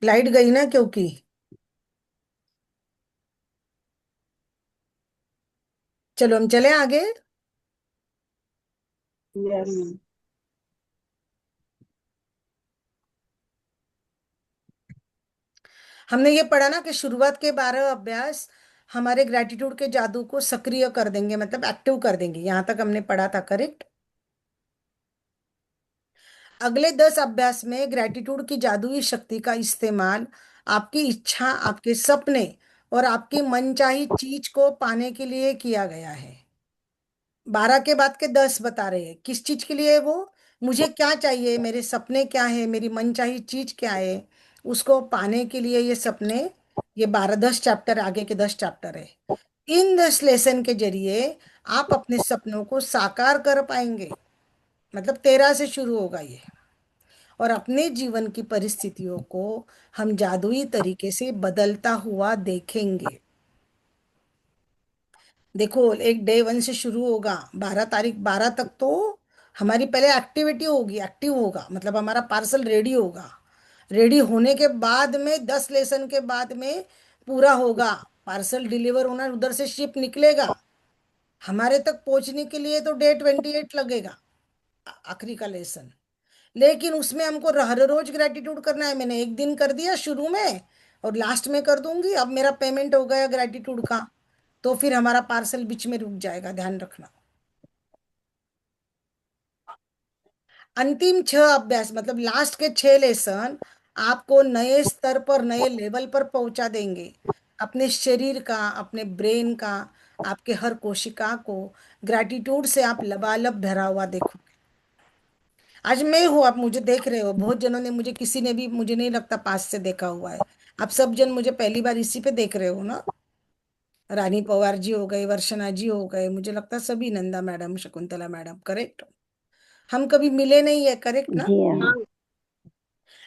Light गई ना क्योंकि। चलो हम चले आगे। यस। हमने ये पढ़ा ना कि शुरुआत के 12 अभ्यास हमारे ग्रेटिट्यूड के जादू को सक्रिय कर देंगे, मतलब एक्टिव कर देंगे। यहां तक हमने पढ़ा था, करेक्ट। अगले 10 अभ्यास में ग्रेटिट्यूड की जादुई शक्ति का इस्तेमाल आपकी इच्छा, आपके सपने और आपकी मनचाही चीज को पाने के लिए किया गया है। 12 के बाद के 10 बता रहे हैं किस चीज के लिए है वो। मुझे क्या चाहिए, मेरे सपने क्या है, मेरी मनचाही चीज क्या है, उसको पाने के लिए ये सपने। ये 12 10 चैप्टर, आगे के 10 चैप्टर है। इन 10 लेसन के जरिए आप अपने सपनों को साकार कर पाएंगे। मतलब 13 से शुरू होगा ये। और अपने जीवन की परिस्थितियों को हम जादुई तरीके से बदलता हुआ देखेंगे। देखो, एक डे 1 से शुरू होगा, 12 तारीख, 12 तक तो हमारी पहले एक्टिविटी होगी, एक्टिव होगा, मतलब हमारा पार्सल रेडी होगा। रेडी होने के बाद में 10 लेसन के बाद में पूरा होगा। पार्सल डिलीवर होना, उधर से शिप निकलेगा, हमारे तक पहुंचने के लिए तो डे 28 लगेगा, आखिरी का लेसन। लेकिन उसमें हमको हर रोज ग्रेटिट्यूड करना है। मैंने एक दिन कर दिया शुरू में और लास्ट में कर दूंगी, अब मेरा पेमेंट हो गया ग्रेटिट्यूड का, तो फिर हमारा पार्सल बीच में रुक जाएगा, ध्यान रखना। अंतिम 6 अभ्यास मतलब लास्ट के 6 लेसन आपको नए स्तर पर, नए लेवल पर पहुंचा देंगे। अपने शरीर का, अपने ब्रेन का, आपके हर कोशिका को ग्रेटिट्यूड से आप लबालब भरा हुआ देखो। आज मैं हूँ, आप मुझे देख रहे हो, बहुत जनों ने मुझे, किसी ने भी मुझे नहीं लगता पास से देखा हुआ है। आप सब जन मुझे पहली बार इसी पे देख रहे हो ना। रानी पवार जी हो गए, वर्षना जी हो गए, मुझे लगता है सभी, Nanda madam, Shakuntala madam, correct. हम कभी मिले नहीं है, करेक्ट ना। जी हाँ। हाँ।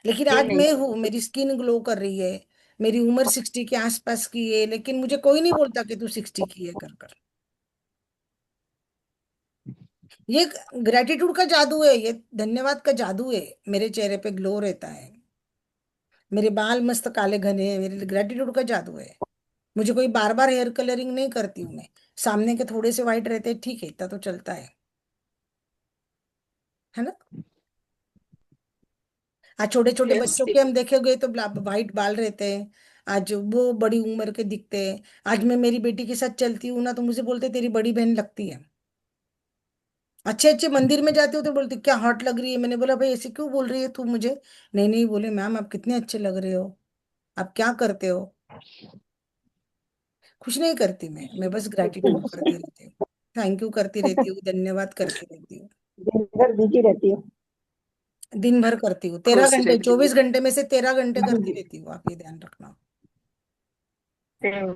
लेकिन जी आज नहीं। मैं हूँ, मेरी स्किन ग्लो कर रही है। मेरी उम्र 60 के आसपास की है, लेकिन मुझे कोई नहीं बोलता कि तू 60 की है कर कर। ये ग्रेटिट्यूड का जादू है, ये धन्यवाद का जादू है। मेरे चेहरे पे ग्लो रहता है, मेरे बाल मस्त काले घने हैं, मेरे ग्रेटिट्यूड का जादू है। मुझे कोई बार बार हेयर कलरिंग नहीं करती हूँ मैं। सामने के थोड़े से वाइट रहते हैं, ठीक है, इतना तो चलता है ना। आज छोटे छोटे यस। बच्चों के हम देखे तो वाइट बाल रहते हैं। आज वो बड़ी उम्र के दिखते हैं। आज मैं मेरी बेटी के साथ चलती हूँ ना, तो मुझे बोलते तेरी बड़ी बहन लगती है। अच्छे अच्छे मंदिर में जाती हूँ तो बोलती क्या हॉट लग रही है। मैंने बोला भाई ऐसे क्यों बोल रही है तू मुझे। नहीं नहीं, बोले मैम आप कितने अच्छे लग रहे हो, आप क्या करते हो। कुछ नहीं करती मैं बस ग्रेटिट्यूड करती रहती हूँ, थैंक यू करती रहती हूँ, धन्यवाद करती रहती हूँ। दिन भर बिजी रहती हो। दिन भर करती हूँ, तेरह खुश घंटे रहती हूँ। 24 घंटे में से 13 घंटे करती रहती हूँ, आप ये ध्यान रखना। सेम।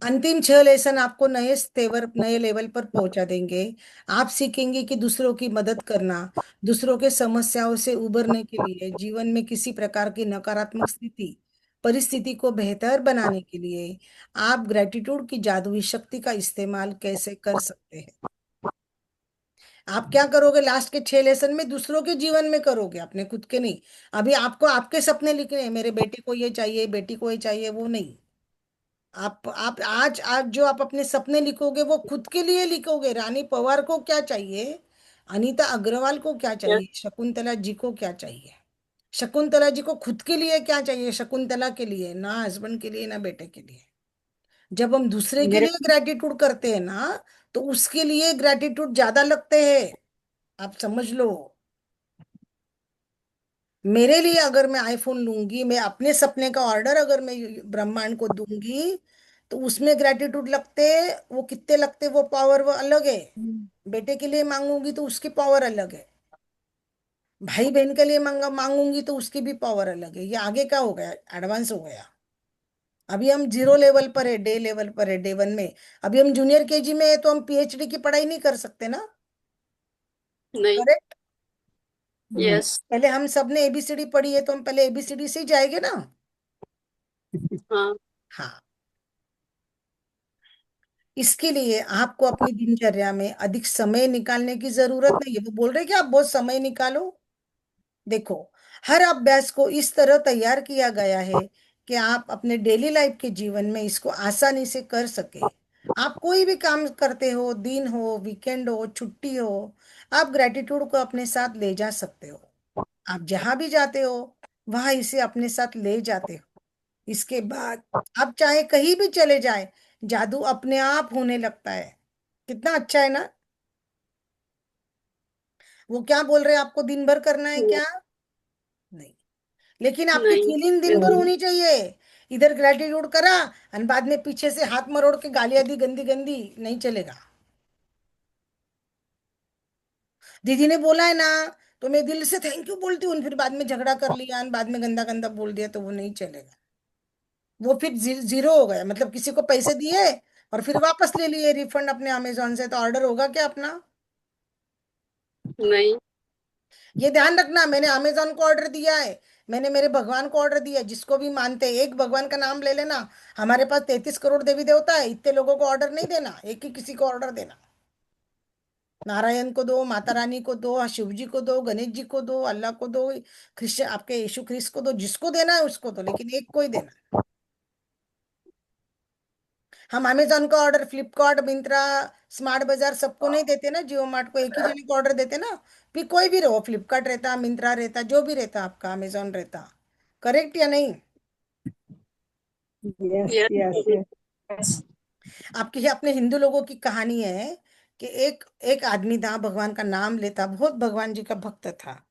अंतिम 6 लेसन आपको नए स्तेवर, नए लेवल पर पहुंचा देंगे। आप सीखेंगे कि दूसरों की मदद करना, दूसरों के समस्याओं से उबरने के लिए, जीवन में किसी प्रकार की नकारात्मक स्थिति, परिस्थिति को बेहतर बनाने के लिए आप ग्रेटिट्यूड की जादुई शक्ति का इस्तेमाल कैसे कर सकते हैं। आप क्या करोगे लास्ट के 6 लेसन में, दूसरों के जीवन में करोगे, अपने खुद के नहीं। अभी आपको आपके सपने लिखने हैं, मेरे बेटे को ये चाहिए, बेटी को ये चाहिए, वो नहीं। आप आज आज जो आप अपने सपने लिखोगे वो खुद के लिए लिखोगे। रानी पवार को क्या चाहिए, अनीता अग्रवाल को क्या यस। चाहिए, शकुंतला जी को क्या चाहिए। शकुंतला जी को खुद के लिए क्या चाहिए, शकुंतला के लिए ना, हस्बैंड के लिए ना, बेटे के लिए। जब हम दूसरे के मेरे लिए ग्रेटिट्यूड करते हैं ना, तो उसके लिए ग्रेटिट्यूड ज्यादा लगते हैं। आप समझ लो, मेरे लिए अगर मैं आईफोन लूंगी, मैं अपने सपने का ऑर्डर अगर मैं ब्रह्मांड को दूंगी, तो उसमें ग्रेटिट्यूड लगते, वो कितने लगते, वो पावर वो अलग है। बेटे के लिए मांगूंगी तो उसकी पावर अलग है। भाई बहन के लिए मांगूंगी तो उसकी भी पावर अलग है। ये आगे का हो गया, एडवांस हो गया। अभी हम 0 लेवल पर है, डे लेवल पर है, डे 1 में। अभी हम जूनियर केजी में है, तो हम पीएचडी की पढ़ाई नहीं कर सकते ना, नहीं। करेक्ट। यस। पहले हम सब ने एबीसीडी पढ़ी है, तो हम पहले एबीसीडी से ही जाएंगे ना। हाँ। हाँ। इसके लिए आपको अपनी दिनचर्या में अधिक समय निकालने की जरूरत नहीं है। वो बोल रहे कि आप बहुत समय निकालो, देखो, हर अभ्यास को इस तरह तैयार किया गया है कि आप अपने डेली लाइफ के जीवन में इसको आसानी से कर सके। आप कोई भी काम करते हो, दिन हो, वीकेंड हो, छुट्टी हो, आप ग्रेटिट्यूड को अपने साथ ले जा सकते हो। आप जहां भी जाते हो वहां इसे अपने साथ ले जाते हो। इसके बाद आप चाहे कहीं भी चले जाए, जादू अपने आप होने लगता है। कितना अच्छा है ना। वो क्या बोल रहे हैं, आपको दिन भर करना है क्या? नहीं, लेकिन आपकी नहीं। फीलिंग दिन भर होनी चाहिए। इधर ग्रेटिट्यूड करा और बाद में पीछे से हाथ मरोड़ के गालियां दी गंदी गंदी, नहीं चलेगा। दीदी ने बोला है ना, तो मैं दिल से थैंक यू बोलती हूँ, फिर बाद में झगड़ा कर लिया और बाद में गंदा गंदा बोल दिया तो वो नहीं चलेगा। वो फिर जीरो हो गया, मतलब किसी को पैसे दिए और फिर वापस ले लिए रिफंड अपने अमेजोन से, तो ऑर्डर होगा क्या अपना? नहीं। ये ध्यान रखना, मैंने अमेजोन को ऑर्डर दिया है, मैंने मेरे भगवान को ऑर्डर दिया है, जिसको भी मानते हैं एक भगवान का नाम ले लेना। हमारे पास 33 करोड़ देवी देवता है, इतने लोगों को ऑर्डर नहीं देना, एक ही किसी को ऑर्डर देना। नारायण को दो, माता रानी को दो, शिव जी को दो, गणेश जी को दो, अल्लाह को दो, क्रिश्चियन आपके यीशु ख्रिस्त को दो, जिसको देना है उसको दो, लेकिन एक को ही देना। हम अमेजोन का ऑर्डर फ्लिपकार्ट, मिंत्रा, स्मार्ट बाजार सबको नहीं देते ना, जियो मार्ट को एक ही जने को ऑर्डर देते ना। फिर कोई भी रहो, फ्लिपकार्ट रहता, मिंत्रा रहता, जो भी रहता आपका, अमेजोन रहता। करेक्ट या नहीं? Yes yes yes. यस। आपकी ही अपने हिंदू लोगों की कहानी है कि एक एक आदमी था, भगवान का नाम लेता, बहुत भगवान जी का भक्त था।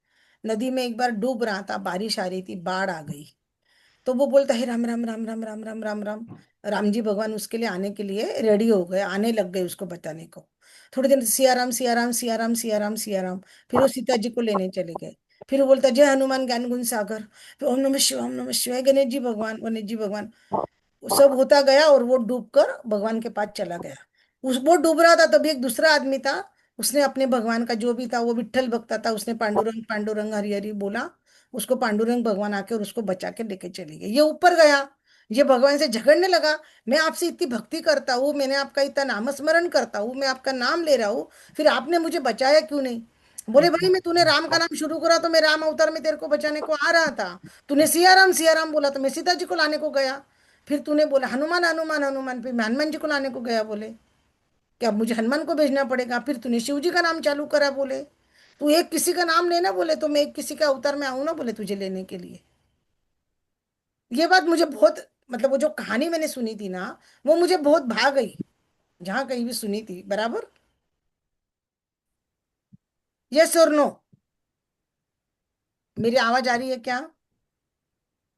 नदी में एक बार डूब रहा था, बारिश आ रही थी, बाढ़ आ गई। तो वो बोलता है राम राम राम राम राम राम राम राम। राम जी भगवान उसके लिए आने के लिए रेडी हो गए, आने लग गए उसको बचाने को। थोड़ी देर सिया राम सिया राम सिया राम सिया राम सिया राम, फिर वो सीता जी को लेने चले गए। फिर वो बोलता जय हनुमान ज्ञान गुण सागर, फिर ओम नमः शिवाय, ओम नमः शिवाय, गणेश जी भगवान। वो सब होता गया और वो डूबकर भगवान के पास चला गया। उस वो डूब रहा था, तभी एक दूसरा आदमी था, उसने अपने भगवान का जो भी था, वो विट्ठल भक्त था, उसने पांडुरंग पांडुरंग हरि हरि बोला। उसको पांडुरंग भगवान आके और उसको बचा के लेके चले गए। ये ऊपर गया, ये भगवान से झगड़ने लगा। मैं आपसे इतनी भक्ति करता हूँ, मैंने आपका इतना नामस्मरण करता हूँ, मैं आपका नाम ले रहा हूँ, फिर आपने मुझे बचाया क्यों नहीं? बोले भाई, मैं तूने राम का नाम शुरू करा तो मैं राम अवतार में तेरे को बचाने को आ रहा था। तूने सिया राम बोला तो मैं सीता जी को लाने को गया। फिर तूने बोला हनुमान हनुमान हनुमान, फिर मैं हनुमान जी को लाने को गया। बोले कि अब मुझे हनुमान को भेजना पड़ेगा। फिर तूने शिव जी का नाम चालू करा। बोले तू एक किसी का नाम लेना, बोले तो मैं एक किसी का अवतार में आऊं ना, बोले तुझे लेने के लिए। ये बात मुझे बहुत, मतलब वो जो कहानी मैंने सुनी थी ना, वो मुझे बहुत भा गई, जहां कहीं भी सुनी थी बराबर। यस और नो? मेरी आवाज आ रही है क्या?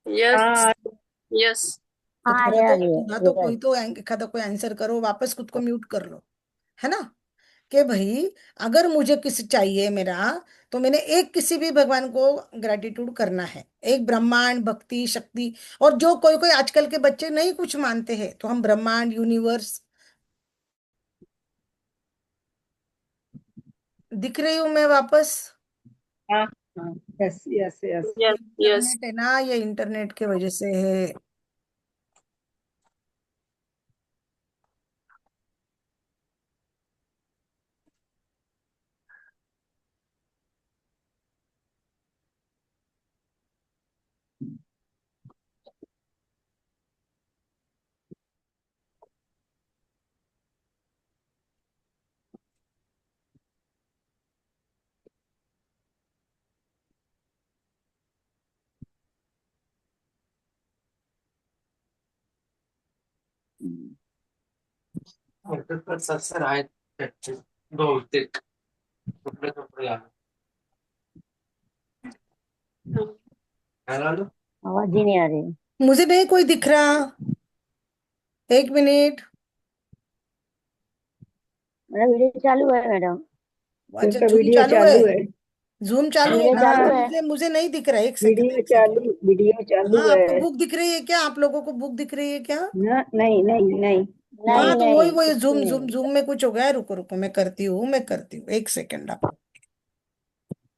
यस। हाँ यस। तो हाँ, आ रही है थोड़ा तो विकास। कोई तो एखादा कोई आंसर करो, वापस खुद को म्यूट कर लो, है ना? कि भाई, अगर मुझे किसी चाहिए मेरा, तो मैंने एक किसी भी भगवान को ग्रेटिट्यूड करना है, एक ब्रह्मांड भक्ति शक्ति। और जो कोई कोई आजकल के बच्चे नहीं कुछ मानते हैं, तो हम ब्रह्मांड यूनिवर्स, दिख रही हूं मैं वापस? हाँ हाँ, यस यस यस। ये यस। यस। इंटरनेट है ना, ये इंटरनेट के वजह से है। सर सर आए दो तिक कपड़े कपड़े आ आवाज ही नहीं आ रही। मुझे नहीं कोई दिख रहा। एक मिनट। मेरा वीडियो चालू है मैडम। अच्छा, उनका जूम वीडियो चालू है? चालू है। जूम चालू वीडियो होगा तो चालू है। मुझे नहीं दिख रहा है। एक सेकंड, वीडियो एक सेकंड। चालू, वीडियो चालू हाँ, है। आपको बुक दिख रही है क्या? आप लोगों को बुक दिख रही है क्या? ना नहीं नहीं नहीं हाँ, नहीं तो वही नहीं, वही, कुछ भी जूम जूम नहीं। जूम में कुछ हो गया है। रुको रुको, मैं करती हूँ, मैं करती हूँ, एक सेकंड। आपको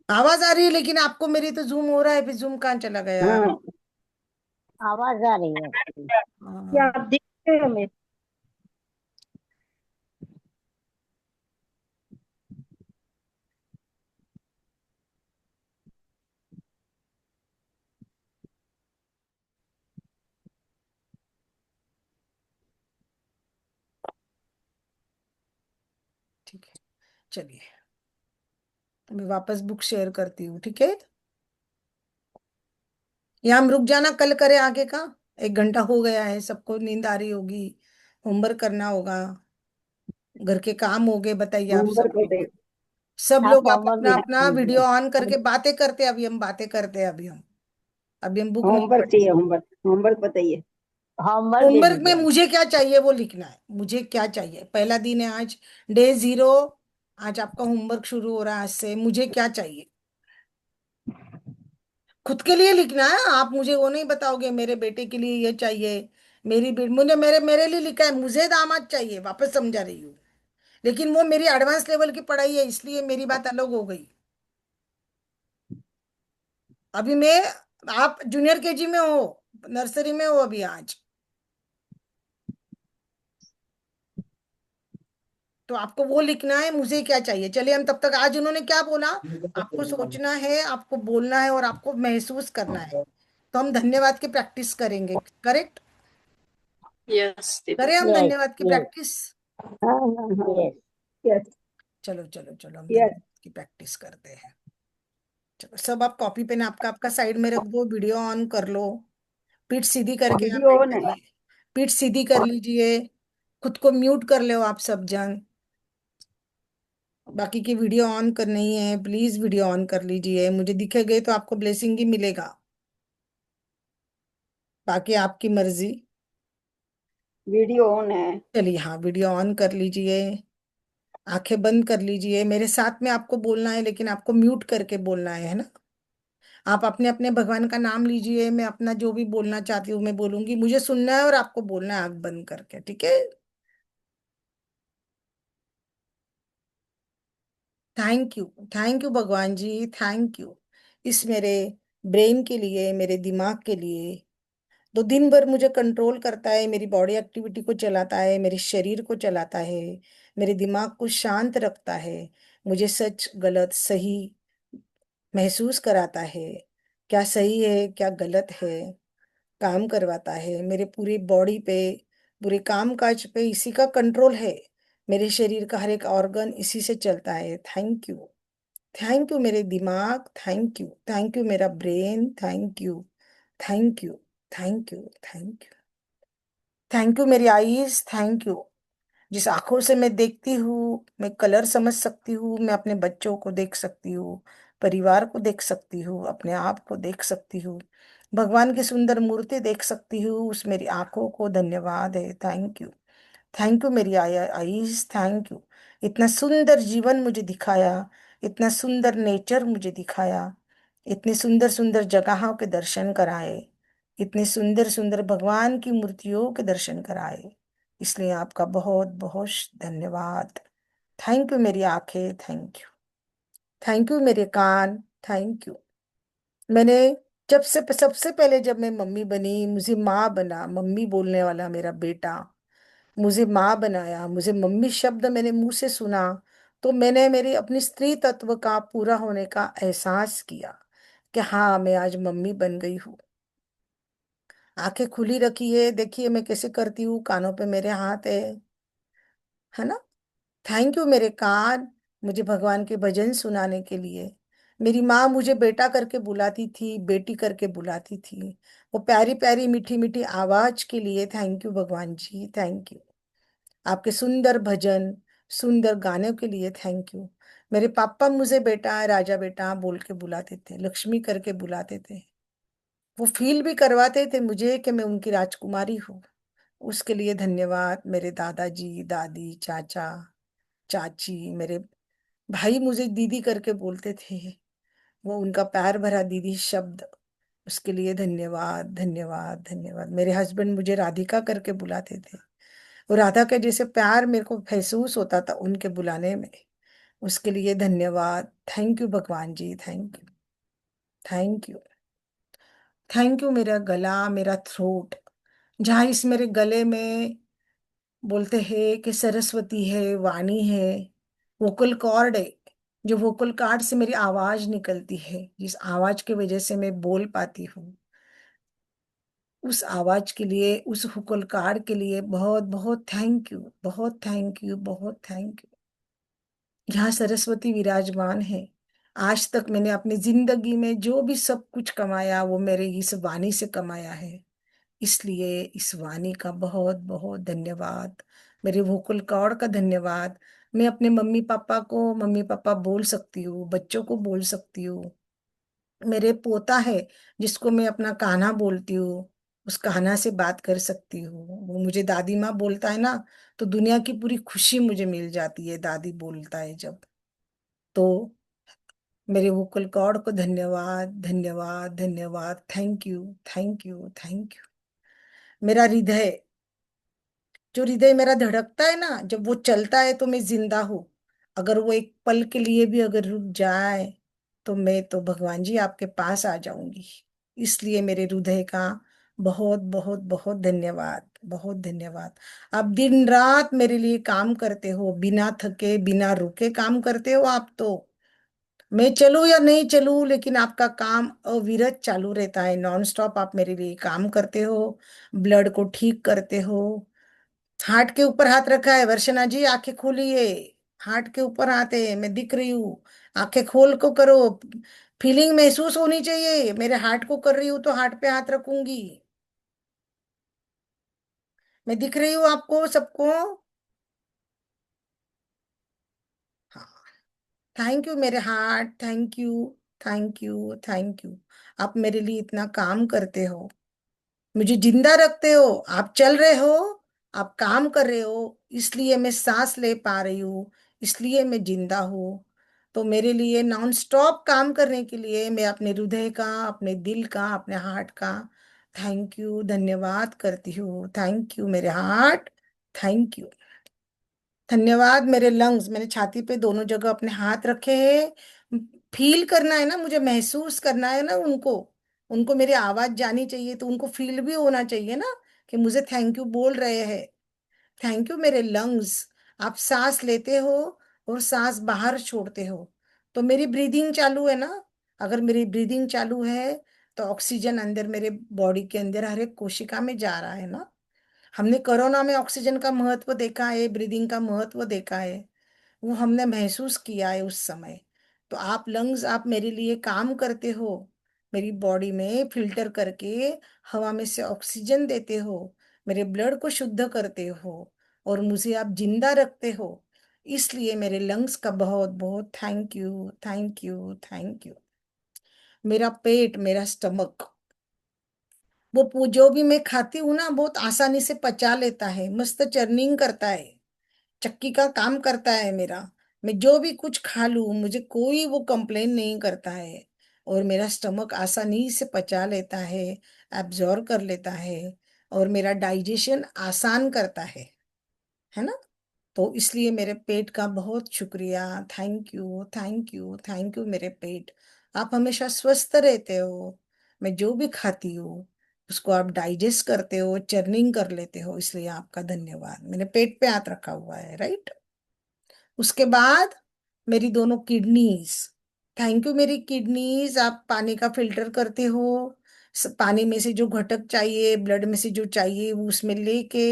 आवाज आ रही है, लेकिन आपको मेरी तो जूम हो रहा है, फिर जूम कहाँ चला गया? हाँ, आवाज आ रही है आपकी। क्या हाँ, आप दिख रहे हो मेरे? ठीक है, चलिए मैं वापस बुक शेयर करती हूँ, ठीक है। यहाँ हम रुक जाना, कल करें आगे का। 1 घंटा हो गया है, सबको नींद आ रही होगी, होमवर्क करना होगा, घर के काम हो गए, बताइए आप सब होमवर्क लोग। होते। सब आप लोग आप होमवर्क अपना अपना वीडियो ऑन करके भी बातें करते हैं, अभी हम बातें करते हैं, अभी हम बुक नहीं होमवर्क चाहिए, पढ़ेंगे। होमवर्क होमवर्क बताइए। होमवर्क दे होमवर्क में दीजिए आप। मुझे क्या चाहिए वो लिखना है, मुझे क्या चाहिए, पहला दिन है आज, डे 0। आज आपका होमवर्क शुरू हो रहा है, आज से मुझे क्या चाहिए, खुद के लिए लिखना है। आप मुझे वो नहीं बताओगे मेरे बेटे के लिए ये चाहिए, मेरी बेट मुझे मेरे मेरे लिए लिखा है, मुझे दामाद चाहिए, वापस समझा रही हूँ। लेकिन वो मेरी एडवांस लेवल की पढ़ाई है, इसलिए मेरी बात अलग हो गई। अभी मैं, आप जूनियर केजी में हो, नर्सरी में हो अभी आज, तो आपको वो लिखना है, मुझे क्या चाहिए। चलिए हम तब तक, आज उन्होंने क्या बोला, आपको सोचना है, आपको बोलना है और आपको महसूस करना है। तो हम धन्यवाद की प्रैक्टिस करेंगे, करेक्ट। यस दीदी। करें हम यस। धन्यवाद की यस। प्रैक्टिस। हाँ हाँ हाँ। यस। यस। चलो चलो चलो, हम यस। धन्यवाद की प्रैक्टिस करते हैं। चलो सब, आप कॉपी पेन आपका आपका साइड में रख दो, वीडियो ऑन कर लो, पीठ सीधी करके यहाँ वीडियो बैठ ऑन है। जाइए, पीठ सीधी कर लीजिए, खुद को म्यूट कर लो आप सब जन। बाकी की वीडियो ऑन कर नहीं है, प्लीज वीडियो ऑन कर लीजिए, मुझे दिखेगे तो आपको ब्लेसिंग ही मिलेगा, बाकी आपकी मर्जी। वीडियो ऑन है। चलिए हाँ, वीडियो ऑन कर लीजिए, आंखें बंद कर लीजिए, मेरे साथ में आपको बोलना है, लेकिन आपको म्यूट करके बोलना है ना। आप अपने अपने भगवान का नाम लीजिए, मैं अपना जो भी बोलना चाहती हूँ मैं बोलूंगी, मुझे सुनना है और आपको बोलना है आंख बंद करके, ठीक है। थैंक यू, थैंक यू भगवान जी, थैंक यू, इस मेरे ब्रेन के लिए, मेरे दिमाग के लिए, तो दिन भर मुझे कंट्रोल करता है, मेरी बॉडी एक्टिविटी को चलाता है, मेरे शरीर को चलाता है, मेरे दिमाग को शांत रखता है, मुझे सच गलत सही महसूस कराता है, क्या सही है क्या गलत है, काम करवाता है, मेरे पूरी बॉडी पे, पूरे काम काज पे इसी का कंट्रोल है, मेरे शरीर का हर एक ऑर्गन इसी से चलता है। थैंक यू, थैंक यू मेरे दिमाग, थैंक यू, थैंक यू मेरा brain, thank you, thank you, thank you, thank you, thank you मेरी आईज, थैंक यू, जिस आंखों से मैं देखती हूँ, मैं कलर समझ सकती हूँ, मैं अपने बच्चों को देख सकती हूँ, परिवार को देख सकती हूँ, अपने आप को देख सकती हूँ, भगवान की सुंदर मूर्ति देख सकती हूँ, उस मेरी आंखों को धन्यवाद है, थैंक यू। थैंक यू मेरी आईज, थैंक यू, इतना सुंदर जीवन मुझे दिखाया, इतना सुंदर नेचर मुझे दिखाया, इतनी सुंदर सुंदर जगहों के दर्शन कराए, इतने सुंदर सुंदर भगवान की मूर्तियों के दर्शन कराए, इसलिए आपका बहुत बहुत धन्यवाद। थैंक यू मेरी आंखें, थैंक यू, थैंक यू मेरे कान, थैंक यू। मैंने जब से सबसे पहले जब मैं मम्मी बनी, मुझे माँ बना, मम्मी बोलने वाला मेरा बेटा मुझे माँ बनाया, मुझे मम्मी शब्द मैंने मुंह से सुना, तो मैंने मेरी अपनी स्त्री तत्व का पूरा होने का एहसास किया कि हाँ मैं आज मम्मी बन गई हूँ। आंखें खुली रखी है, देखिए मैं कैसे करती हूँ, कानों पे मेरे हाथ है ना। थैंक यू मेरे कान, मुझे भगवान के भजन सुनाने के लिए। मेरी माँ मुझे बेटा करके बुलाती थी, बेटी करके बुलाती थी, वो प्यारी प्यारी मीठी मीठी आवाज के लिए थैंक यू भगवान जी, थैंक यू। आपके सुंदर भजन, सुंदर गानों के लिए थैंक यू। मेरे पापा मुझे बेटा राजा बेटा बोल के बुलाते थे, लक्ष्मी करके बुलाते थे, वो फील भी करवाते थे मुझे कि मैं उनकी राजकुमारी हूँ। उसके लिए धन्यवाद मेरे दादाजी दादी चाचा चाची, मेरे भाई मुझे दीदी करके बोलते थे, वो उनका प्यार भरा दीदी शब्द, उसके लिए धन्यवाद धन्यवाद धन्यवाद। मेरे हस्बैंड मुझे राधिका करके बुलाते थे, वो राधा के जैसे प्यार मेरे को महसूस होता था उनके बुलाने में, उसके लिए धन्यवाद। थैंक यू भगवान जी, thank you, thank you, thank you मेरा गला, मेरा थ्रोट, जहाँ इस मेरे गले में बोलते हैं कि सरस्वती है, वाणी है, वोकल कॉर्ड है, जो वोकल कॉर्ड से मेरी आवाज निकलती है, जिस आवाज की वजह से मैं बोल पाती हूँ, उस आवाज के लिए, उस वोकल कॉर्ड के लिए बहुत बहुत थैंक यू, बहुत थैंक यू, बहुत थैंक यू। यहाँ सरस्वती विराजमान है। आज तक मैंने अपनी जिंदगी में जो भी सब कुछ कमाया वो मेरे इस वाणी से कमाया है। इसलिए इस वाणी का बहुत बहुत धन्यवाद। मेरे वोकल कॉर्ड का धन्यवाद। मैं अपने मम्मी पापा को मम्मी पापा बोल सकती हूँ, बच्चों को बोल सकती हूँ। मेरे पोता है जिसको मैं अपना कान्हा बोलती हूँ, उस कान्हा से बात कर सकती हूँ। वो मुझे दादी माँ बोलता है ना, तो दुनिया की पूरी खुशी मुझे मिल जाती है दादी बोलता है जब। तो मेरे वोकल कॉर्ड को धन्यवाद धन्यवाद धन्यवाद। Thank you thank you thank you. मेरा हृदय, जो हृदय मेरा धड़कता है ना, जब वो चलता है तो मैं जिंदा हूँ। अगर वो एक पल के लिए भी अगर रुक जाए तो मैं तो भगवान जी आपके पास आ जाऊंगी। इसलिए मेरे हृदय का बहुत बहुत बहुत धन्यवाद, बहुत धन्यवाद। आप दिन रात मेरे लिए काम करते हो, बिना थके बिना रुके काम करते हो आप तो। मैं चलूं या नहीं चलूं लेकिन आपका काम अविरत चालू रहता है, नॉन स्टॉप आप मेरे लिए काम करते हो। ब्लड को ठीक करते हो। हार्ट के ऊपर हाथ रखा है, वर्षना जी आंखें खोलिए। हार्ट के ऊपर हाथ है, मैं दिख रही हूँ। आंखें खोल को करो। फीलिंग महसूस होनी चाहिए, मेरे हार्ट को कर रही हूँ तो हार्ट पे हाथ रखूंगी। मैं दिख रही हूँ आपको सबको। हाँ। थैंक यू मेरे heart, thank you thank you thank you. आप मेरे लिए इतना काम करते हो, मुझे जिंदा रखते हो। आप चल रहे हो, आप काम कर रहे हो, इसलिए मैं सांस ले पा रही हूँ, इसलिए मैं जिंदा हूँ। तो मेरे लिए नॉन स्टॉप काम करने के लिए मैं अपने हृदय का, अपने दिल का, अपने हार्ट का थैंक यू धन्यवाद करती हूँ। थैंक यू मेरे हार्ट, थैंक यू। धन्यवाद मेरे लंग्स, मैंने छाती पे दोनों जगह अपने हाथ रखे हैं। फील करना है ना, मुझे महसूस करना है ना उनको। उनको मेरी आवाज जानी चाहिए तो उनको फील भी होना चाहिए ना कि मुझे थैंक यू बोल रहे हैं। थैंक यू मेरे लंग्स। आप सांस लेते हो और सांस बाहर छोड़ते हो, तो मेरी ब्रीदिंग चालू है ना। अगर मेरी ब्रीदिंग चालू है तो ऑक्सीजन अंदर मेरे बॉडी के अंदर हर एक कोशिका में जा रहा है ना। हमने कोरोना में ऑक्सीजन का महत्व देखा है, ब्रीदिंग का महत्व देखा है, वो हमने महसूस किया है उस समय। तो आप लंग्स, आप मेरे लिए काम करते हो। मेरी बॉडी में फिल्टर करके हवा में से ऑक्सीजन देते हो, मेरे ब्लड को शुद्ध करते हो और मुझे आप जिंदा रखते हो। इसलिए मेरे लंग्स का बहुत बहुत thank you thank you thank you. मेरा पेट, मेरा स्टमक, वो जो भी मैं खाती हूँ ना बहुत आसानी से पचा लेता है, मस्त चर्निंग करता है, चक्की का काम करता है मेरा। मैं जो भी कुछ खा लूं मुझे कोई वो कंप्लेन नहीं करता है। और मेरा स्टमक आसानी से पचा लेता है, एब्जॉर्ब कर लेता है और मेरा डाइजेशन आसान करता है ना। तो इसलिए मेरे पेट का बहुत शुक्रिया। Thank you thank you thank you मेरे पेट। आप हमेशा स्वस्थ रहते हो। मैं जो भी खाती हूँ उसको आप डाइजेस्ट करते हो, चर्निंग कर लेते हो, इसलिए आपका धन्यवाद। मैंने पेट पे हाथ रखा हुआ है, राइट। उसके बाद मेरी दोनों किडनीज, थैंक यू मेरी किडनीज। आप पानी का फिल्टर करते हो, पानी में से जो घटक चाहिए, ब्लड में से जो चाहिए वो उसमें लेके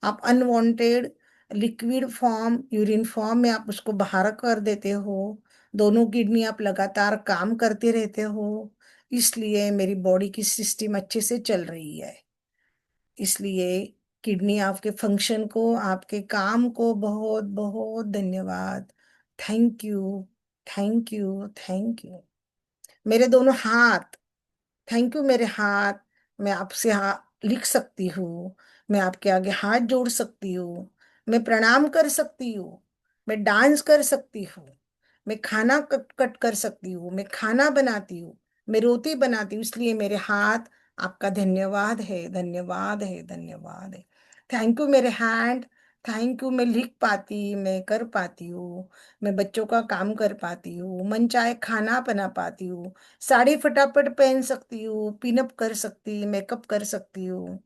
आप unwanted liquid form, urine form में आप उसको बाहर कर देते हो। दोनों किडनी आप लगातार काम करते रहते हो, इसलिए मेरी बॉडी की सिस्टम अच्छे से चल रही है। इसलिए किडनी आपके फंक्शन को, आपके काम को बहुत बहुत धन्यवाद। Thank you thank you thank you. मेरे दोनों हाथ, थैंक यू मेरे हाथ। मैं आपसे लिख सकती हूँ, मैं आपके आगे हाथ जोड़ सकती हूँ, मैं प्रणाम कर सकती हूँ, मैं डांस कर सकती हूँ, मैं खाना कट कट कर सकती हूँ, मैं खाना बनाती हूँ, मैं रोटी बनाती हूँ। इसलिए मेरे हाथ आपका धन्यवाद है धन्यवाद है धन्यवाद है। थैंक यू मेरे हैंड। थैंक यू, मैं लिख पाती, मैं कर पाती हूँ, मैं बच्चों का काम कर पाती हूँ, मन चाहे खाना बना पाती हूँ, साड़ी फटाफट पहन सकती हूँ, पिनअप कर सकती, मेकअप कर सकती हूँ,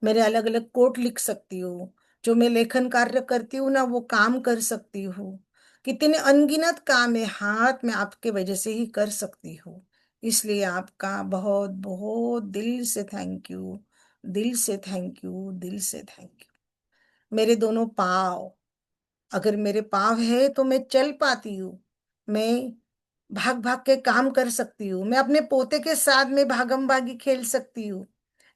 मेरे अलग अलग कोट लिख सकती हूँ, जो मैं लेखन कार्य करती हूँ ना वो काम कर सकती हूँ। कितने अनगिनत काम है हाथ में आपके वजह से ही कर सकती हूँ। इसलिए आपका बहुत बहुत दिल से थैंक यू, दिल से थैंक यू, दिल से थैंक यू। मेरे दोनों पाँव, अगर मेरे पाँव है तो मैं चल पाती हूँ, मैं भाग भाग के काम कर सकती हूँ, मैं अपने पोते के साथ में भागम भागी खेल सकती हूँ,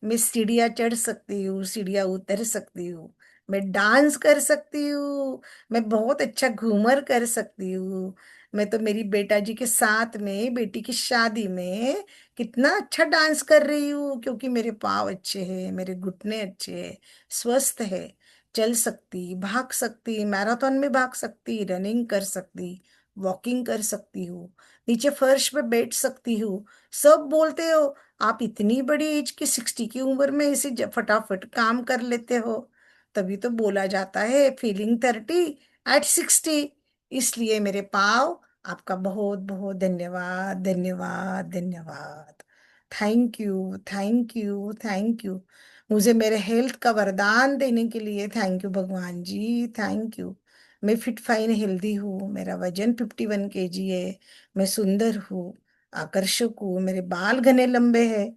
मैं सीढ़ियाँ चढ़ सकती हूँ, सीढ़ियाँ उतर सकती हूँ, मैं डांस कर सकती हूँ, मैं बहुत अच्छा घूमर कर सकती हूँ। मैं तो मेरी बेटा जी के साथ में बेटी की शादी में कितना अच्छा डांस कर रही हूँ, क्योंकि मेरे पाँव अच्छे हैं, मेरे घुटने अच्छे हैं, स्वस्थ है, चल सकती, भाग सकती, मैराथन में भाग सकती, रनिंग कर सकती, वॉकिंग कर सकती हूँ, नीचे फर्श पे बैठ सकती हूँ। सब बोलते हो आप इतनी बड़ी एज की 60 की उम्र में ऐसे फटाफट काम कर लेते हो। तभी तो बोला जाता है फीलिंग 30 एट 60। इसलिए मेरे पाव, आपका बहुत बहुत धन्यवाद, धन्यवाद, धन्यवाद। Thank you, thank you, thank you. मुझे मेरे हेल्थ का वरदान देने के लिए थैंक यू भगवान जी, थैंक यू। मैं फिट फाइन हेल्दी हूँ, मेरा वजन 51 kg है, मैं सुंदर हूँ, आकर्षक हूँ, मेरे बाल घने लंबे हैं।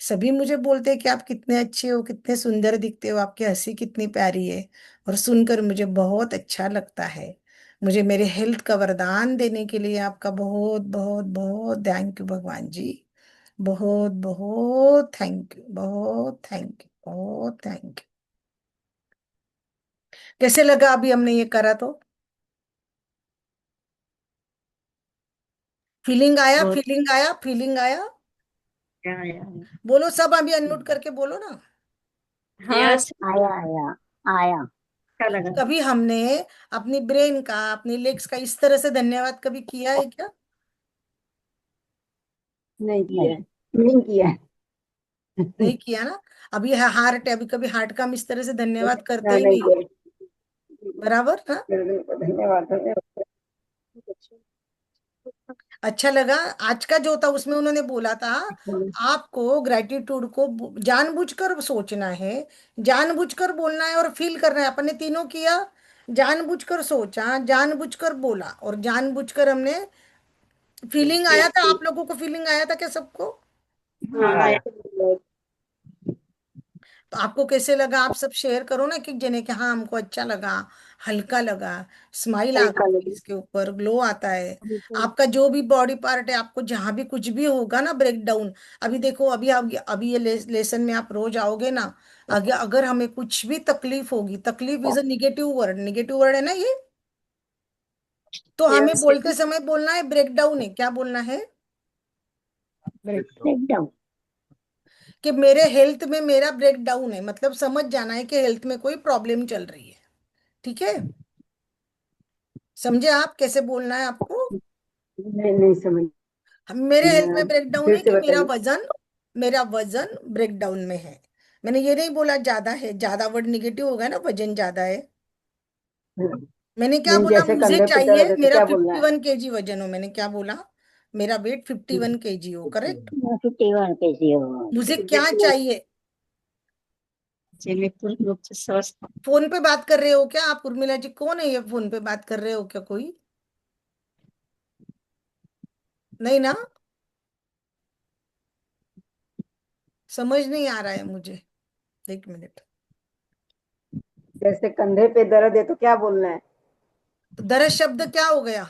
सभी मुझे बोलते हैं कि आप कितने अच्छे हो, कितने सुंदर दिखते हो, आपकी हंसी कितनी प्यारी है। और सुनकर मुझे बहुत अच्छा लगता है। मुझे मेरे हेल्थ का वरदान देने के लिए आपका बहुत बहुत बहुत थैंक यू भगवान जी। बहुत बहुत थैंक यू, बहुत थैंक यू, बहुत थैंक यू। कैसे लगा अभी हमने ये करा तो? फीलिंग आया, बहुत फीलिंग आया, फीलिंग आया? अच्छा आया। बोलो सब, अभी अनम्यूट करके बोलो ना। हाँ, यस। आया आया आया। अच्छा लगा। कभी हमने अपनी ब्रेन का, अपनी लेग्स का इस तरह से धन्यवाद कभी किया है क्या? नहीं किया है, नहीं किया है। नहीं किया ना। अभी हार्ट है, अभी कभी हार्ट का हम इस तरह से धन्यवाद करते ना, ही नहीं नहीं। किया है। बराबर ना। धन्यवाद धन्यवाद। अच्छा लगा। आज का जो था उसमें उन्होंने बोला था आपको ग्रेटिट्यूड को जानबूझकर सोचना है, जानबूझकर बोलना है और फील करना है। अपन ने तीनों किया, जानबूझकर सोचा, जानबूझकर बोला और जानबूझकर हमने फीलिंग आया था। आप लोगों को फीलिंग आया था क्या सबको? हाँ, आया। तो आपको कैसे लगा? आप सब शेयर करो ना कि जने कि हाँ हमको अच्छा लगा, हल्का लगा, स्माइल आ हल्का गई लगी। फेस के ऊपर, ग्लो आता है। बिल्कुल। आपका जो भी बॉडी पार्ट है, आपको जहां भी कुछ भी होगा ना ब्रेक डाउन, अभी देखो, अभी अभी ये लेसन में आप रोज आओगे ना, आगे अगर हमें कुछ भी तकलीफ होगी, तकलीफ is a negative word, negative word है ना ये, तो हमें यस। बोलते समय बोलना है ब्रेक डाउन है, क्या बोलना है? एकदम। कि मेरे हेल्थ में मेरा ब्रेक डाउन है, मतलब समझ जाना है कि हेल्थ में कोई प्रॉब्लम चल रही है। ठीक है? समझे आप कैसे बोलना है आपको? नहीं, नहीं समझ मेरे में हेल्थ आया। में ब्रेक डाउन फिर है से कि बताइए। मेरा वजन ब्रेक डाउन में है। मैंने ये नहीं बोला ज्यादा है, ज्यादा वर्ड निगेटिव होगा ना, वजन ज्यादा है। मैंने क्या नहीं, बोला? जैसे मुझे कंधे पे चाहिए दर्द है तो मेरा क्या बोलना फिफ्टी है? वन के जी वजन हो। मैंने क्या बोला? मेरा वेट 51 kg हो, करेक्ट? 51 कैसी हो? मुझे क्या चाहिए? जी, मैं पूर्ण रूप से स्वस्थ हूँ। फोन पे बात कर रहे हो क्या आप? उर्मिला जी कौन है ये, फोन पे बात कर रहे हो क्या कोई? नहीं ना? समझ नहीं आ रहा है मुझे। एक मिनट। जैसे कंधे पे दर्द है तो क्या बोलना है? तो दरज शब्द क्या हो गया?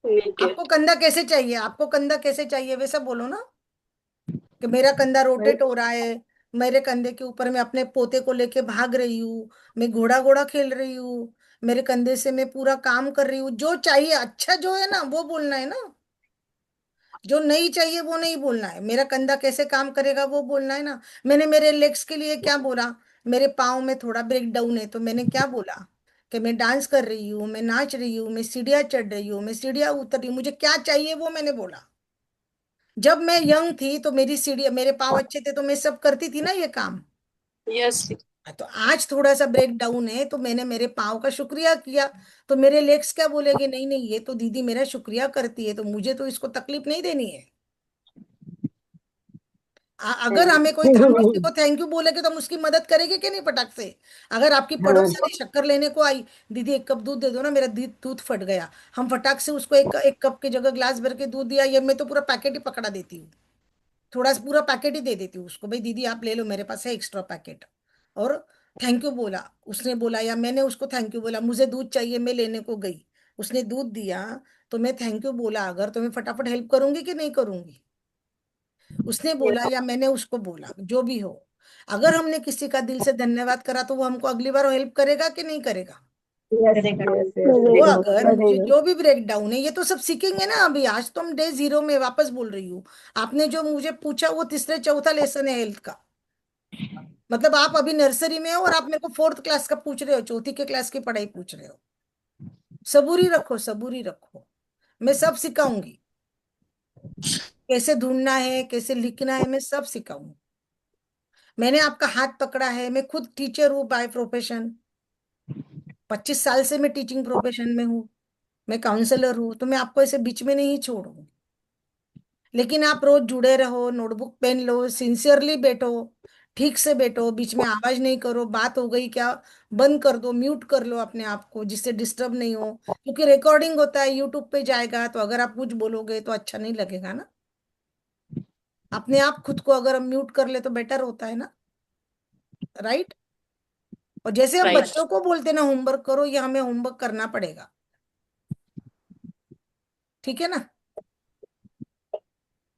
आपको कंधा कैसे चाहिए? आपको कंधा कैसे चाहिए वैसा बोलो ना। कि मेरा कंधा भाई, रोटेट हो रहा है, मेरे कंधे के ऊपर मैं अपने पोते को लेके भाग रही हूँ, मैं घोड़ा घोड़ा खेल रही हूँ, मेरे कंधे से मैं पूरा काम कर रही हूँ। जो चाहिए अच्छा जो है ना वो बोलना है ना, जो नहीं चाहिए वो नहीं बोलना है। मेरा कंधा कैसे काम करेगा वो बोलना है ना। मैंने मेरे लेग्स के लिए क्या बोला? मेरे पाँव में थोड़ा ब्रेक डाउन है तो मैंने क्या बोला? कि मैं डांस कर रही हूँ, मैं नाच रही हूँ, मैं सीढ़ियाँ चढ़ रही हूँ, मैं सीढ़ियाँ उतर रही हूँ, मुझे क्या चाहिए वो मैंने बोला। जब मैं यंग थी तो मेरी सीढ़ी, मेरे पाँव अच्छे थे तो मैं सब करती थी ना ये काम। यस। हाँ, तो आज थोड़ा सा ब्रेक डाउन है तो मैंने मेरे पाँव का शुक्रिया किया। तो मेरे लेग्स क्या बोलेंगे? नहीं नहीं, ये तो दीदी मेरा शुक्रिया करती है, तो मुझे तो इसको तकलीफ नहीं देनी है। अगर हमें कोई, हम किसी को थैंक यू बोलेगे तो हम उसकी मदद करेंगे कि नहीं फटाक से? अगर आपकी हाँ। पड़ोसन शक्कर लेने को आई, दीदी एक कप दूध दे दो ना, मेरा दूध दूध फट गया, हम फटाक से उसको एक एक कप की जगह ग्लास भर के दूध दिया, ये मैं तो पूरा पैकेट ही पकड़ा देती हूँ। थोड़ा सा पूरा पैकेट ही दे देती हूँ उसको, भाई दीदी आप ले लो, मेरे पास है एक्स्ट्रा पैकेट। और थैंक यू बोला, उसने बोला या मैंने उसको थैंक यू बोला, मुझे दूध चाहिए मैं लेने को गई, उसने दूध दिया, तो मैं थैंक यू बोला अगर, तो मैं फटाफट हेल्प करूंगी कि नहीं करूंगी? उसने बोला या मैंने उसको बोला, जो भी हो, अगर हमने किसी का दिल से धन्यवाद करा तो वो हमको अगली बार हेल्प करेगा कि नहीं करेगा? यस करेगा। Yes yes. तो करेगा अगर मुझे करेगा। जो भी ब्रेक डाउन है, ये तो सब सीखेंगे ना अभी, आज तो हम डे 0 में वापस बोल रही हूँ। आपने जो मुझे पूछा वो तीसरे चौथा लेसन है हेल्थ का। मतलब आप अभी नर्सरी में हो और आप मेरे को फोर्थ क्लास का पूछ रहे हो, चौथी के क्लास की पढ़ाई पूछ रहे हो। सबूरी रखो, सबूरी रखो, मैं सब सिखाऊंगी। कैसे ढूंढना है, कैसे लिखना है, मैं सब सिखाऊंगी। मैंने आपका हाथ पकड़ा है, मैं खुद टीचर हूँ बाय प्रोफेशन। 25 साल से मैं टीचिंग प्रोफेशन में हूँ। मैं काउंसलर हूँ, तो मैं आपको ऐसे बीच में नहीं छोड़ूंगी। लेकिन आप रोज जुड़े रहो, नोटबुक पेन लो, सिंसियरली बैठो, ठीक से बैठो, बीच में आवाज नहीं करो, बात हो गई क्या बंद कर दो, म्यूट कर लो अपने आप को, जिससे डिस्टर्ब नहीं हो। क्योंकि रिकॉर्डिंग होता है, यूट्यूब पे जाएगा, तो अगर आप कुछ बोलोगे तो अच्छा नहीं लगेगा ना। अपने आप खुद को अगर हम म्यूट कर ले तो बेटर होता है ना, राइट? और जैसे हम राइट। बच्चों को बोलते ना होमवर्क करो, ये हमें होमवर्क करना पड़ेगा। ठीक है ना?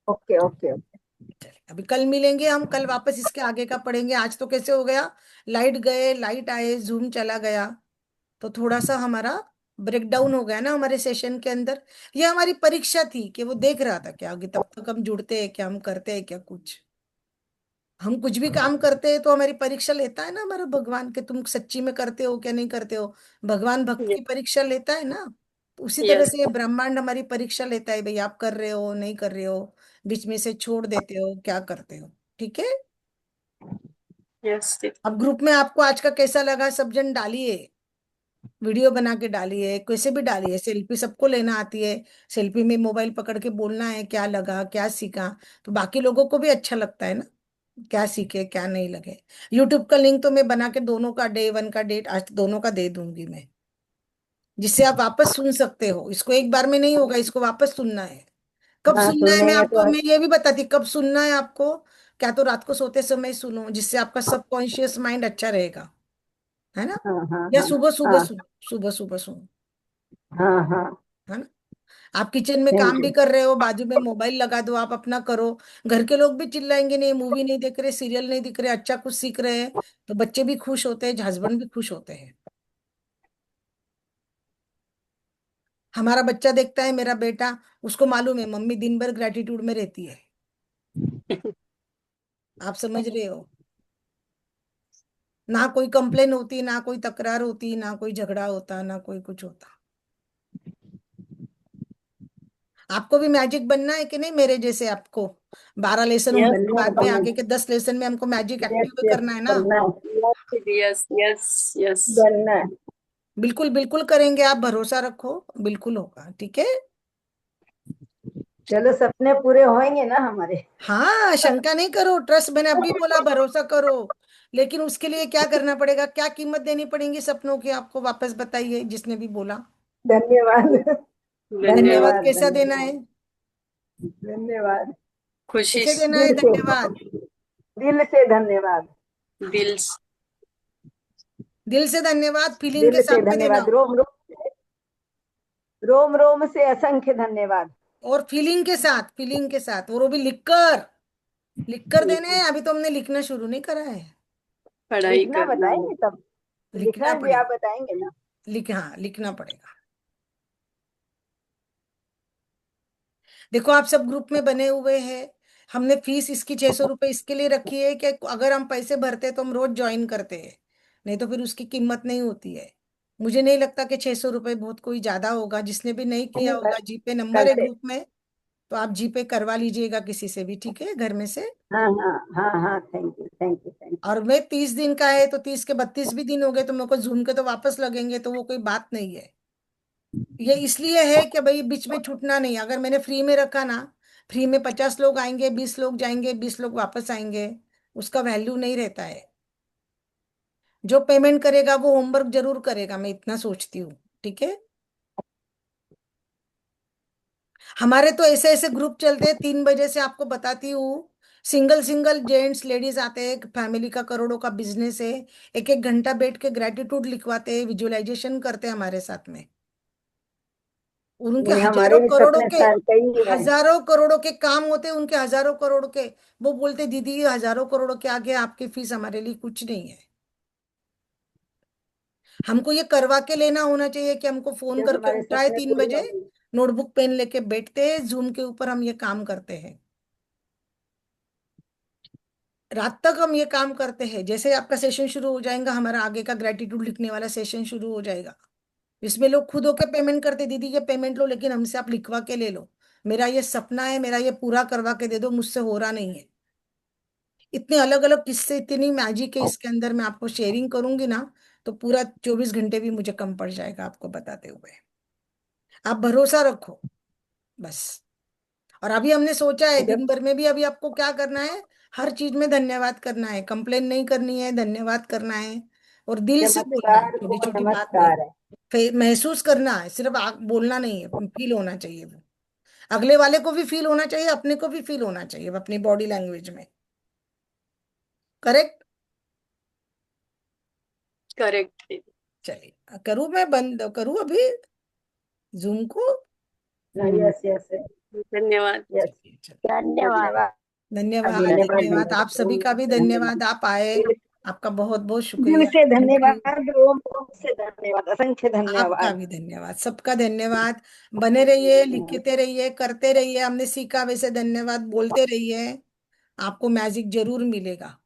Okay okay okay. चलिए, अभी कल मिलेंगे हम, कल वापस इसके आगे का पढ़ेंगे। आज तो कैसे हो गया, लाइट गए लाइट आए जूम चला गया, तो थोड़ा सा हमारा ब्रेक डाउन हो गया ना हमारे सेशन के अंदर। ये हमारी परीक्षा थी कि वो देख रहा था क्या, आगे तब तक हम जुड़ते हैं क्या, हम करते हैं क्या कुछ। हम कुछ भी काम करते हैं तो हमारी परीक्षा लेता है ना हमारा भगवान, कि तुम सच्ची में करते हो क्या नहीं करते हो। भगवान भक्त की परीक्षा लेता है ना। तो उसी तरह यस से ये ब्रह्मांड हमारी परीक्षा लेता है, भाई आप कर रहे हो नहीं कर रहे हो, बीच में से छोड़ देते हो, क्या करते हो। ठीक है? यस। अब ग्रुप में आपको आज का कैसा लगा, सब जन डालिए, वीडियो बना के डालिए, कैसे भी डालिए, सेल्फी सबको लेना आती है। सेल्फी में मोबाइल पकड़ के बोलना है क्या लगा क्या सीखा, तो बाकी लोगों को भी अच्छा लगता है ना, क्या सीखे क्या नहीं लगे। यूट्यूब का लिंक तो मैं बना के दोनों का, डे 1 का डेट आज दोनों का दे दूंगी मैं, जिससे आप वापस सुन सकते हो। इसको एक बार में नहीं होगा, इसको वापस सुनना है। कब हाँ सुनना है मैं सुनेंगे आपको, तो। मैं ये भी बताती कब सुनना है आपको। क्या तो रात को सोते समय सुनो, जिससे आपका सबकॉन्शियस माइंड अच्छा रहेगा, है ना? हाँ हाँ या हाँ सुबह सुबह हाँ सुनो, सुबह सुबह सुनो, हाँ हाँ। है ना? आप किचन में थैंक काम भी यू। कर रहे हो, बाजू में मोबाइल लगा दो, आप अपना करो। घर के लोग भी चिल्लाएंगे नहीं, मूवी नहीं देख रहे, सीरियल नहीं दिख रहे, अच्छा कुछ सीख रहे हैं, तो बच्चे भी खुश होते हैं, हस्बैंड भी खुश होते हैं। हमारा बच्चा देखता है, मेरा बेटा, उसको मालूम है मम्मी दिन भर ग्रेटिट्यूड में रहती है। आप समझ रहे हो? ना कोई कंप्लेन होती, ना कोई तकरार होती, ना कोई झगड़ा होता, ना कोई कुछ होता। आपको भी मैजिक बनना है कि नहीं मेरे जैसे आपको? 12 लेसन यस होने के यस बाद में बनना। आगे के 10 लेसन में हमको मैजिक यस एक्टिव यस करना है ना। बनना है। Yes yes yes. बनना है। बिल्कुल बिल्कुल करेंगे, आप भरोसा रखो, बिल्कुल होगा, ठीक है? चलो सपने पूरे होंगे ना हमारे। हाँ, शंका नहीं करो, ट्रस्ट, मैंने अभी बोला भरोसा करो। लेकिन उसके लिए क्या करना पड़ेगा, क्या कीमत देनी पड़ेगी सपनों की, आपको वापस बताइए जिसने भी बोला। धन्यवाद। धन्यवाद। धन्यवाद धन्यवाद कैसा देना है? धन्यवाद। धन्यवाद। खुशी कैसे देना है दिल से। धन्यवाद? दिल से धन्यवाद। दिल दिल से धन्यवाद, फीलिंग के दिल से साथ में देना धन्यवाद। होगा। रोम रोम से। रोम रोम से असंख्य धन्यवाद। और फीलिंग के साथ, फीलिंग के साथ, और वो भी लिखकर, लिखकर देने हैं। अभी तो हमने लिखना शुरू नहीं करा है। पढ़ाई लिखना करना है। बताएंगे तब। लिखना लिखना भी आप पड़ेगा, बताएंगे ना। हाँ लिखना पड़ेगा। देखो आप सब ग्रुप में बने हुए हैं। हमने फीस इसकी 600 रुपये इसके लिए रखी है कि अगर हम पैसे भरते तो हम रोज ज्वाइन करते हैं, नहीं तो फिर उसकी कीमत नहीं होती है। मुझे नहीं लगता कि 600 रुपये बहुत कोई ज्यादा होगा। जिसने भी नहीं किया नहीं होगा, जीपे नंबर है करते। ग्रुप में, तो आप जीपे करवा लीजिएगा किसी से भी, ठीक है, घर में से। हाँ हाँ हाँ हाँ। Thank you thank you thank you. और मैं 30 दिन का है, तो 30 के 32 भी दिन हो गए, तो मेरे को जूम के तो वापस लगेंगे, तो वो कोई बात नहीं है। ये इसलिए है कि भाई बीच में छूटना नहीं। अगर मैंने फ्री में रखा ना, फ्री में 50 लोग आएंगे, 20 लोग जाएंगे, 20 लोग वापस आएंगे, उसका वैल्यू नहीं रहता है। जो पेमेंट करेगा वो होमवर्क जरूर करेगा, मैं इतना सोचती हूँ, ठीक है? हमारे तो ऐसे ऐसे ग्रुप चलते हैं, 3 बजे से आपको बताती हूँ सिंगल सिंगल जेंट्स लेडीज आते हैं, फैमिली का करोड़ों का बिजनेस है, एक एक घंटा बैठ के ग्रेटिट्यूड लिखवाते हैं, विजुअलाइजेशन करते हैं हमारे साथ में। उनके नहीं, हजारों हमारे भी करोड़ों सपने के, सर कई है। हजारों करोड़ों के काम होते हैं उनके, हजारों करोड़ के। वो बोलते दीदी हजारों करोड़ों के आगे आपकी फीस हमारे लिए कुछ नहीं है। हमको ये करवा के लेना होना चाहिए कि हमको फोन जब करके हमारे उठाए सपने 3 पूरे बजे, होंगे। नोटबुक पेन लेके बैठते हैं, जूम के ऊपर हम ये काम करते हैं, रात तक हम ये काम करते हैं। जैसे आपका सेशन शुरू हो जाएगा, हमारा आगे का ग्रेटिट्यूड लिखने वाला सेशन शुरू हो जाएगा। इसमें लोग खुद होके पेमेंट करते, दीदी ये पेमेंट लो, लेकिन हमसे आप लिखवा के ले लो, मेरा ये सपना है, मेरा ये पूरा करवा के दे दो, मुझसे हो रहा नहीं है। इतने अलग अलग किस्से, इतनी मैजिक है इसके अंदर, मैं आपको शेयरिंग करूंगी ना तो पूरा 24 घंटे भी मुझे कम पड़ जाएगा आपको बताते हुए। आप भरोसा रखो बस। और अभी हमने सोचा है जब दिन भर में भी, अभी आपको क्या करना है, हर चीज में धन्यवाद करना है, कंप्लेन नहीं करनी है, धन्यवाद करना है, और दिल से बोलना है, चमत्कार छोटी को छोटी बात नहीं। नमस्कार है। महसूस करना है, सिर्फ बोलना नहीं है, फील होना चाहिए वो। अगले वाले को भी फील होना चाहिए, अपने को भी फील होना चाहिए अपनी बॉडी लैंग्वेज में। करेक्ट। करेक्ट। चलिए करूँ, मैं बंद करूँ अभी जूम को। यस यस धन्यवाद। यस। चलिए चलिए। धन्यवाद। धन्यवाद। धन्यवाद धन्यवाद धन्यवाद, आप सभी का भी धन्यवाद। धन्यवाद, आप आए, आपका बहुत बहुत दिल शुक्रिया, से थैंक यू। धन्यवाद, रोम रोम से धन्यवाद, असंख्य आपका धन्यवाद। भी धन्यवाद, सबका धन्यवाद। बने रहिए, लिखते रहिए, करते रहिए, हमने सीखा वैसे धन्यवाद बोलते रहिए, आपको मैजिक जरूर मिलेगा।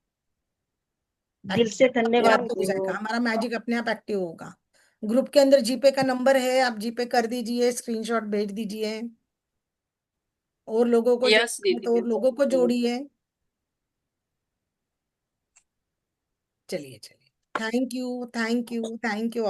दिल से अपने आप धन्यवाद हो जाएगा, गुरु। हमारा मैजिक अपने आप एक्टिव होगा। ग्रुप के अंदर जीपे का नंबर है, आप जीपे कर दीजिए, स्क्रीनशॉट भेज दीजिए, और लोगों को यस जोड़ना है दीदी तो और लोगों को बिल्कुल। जोड़िए। चलिए चलिए, thank you thank you thank you.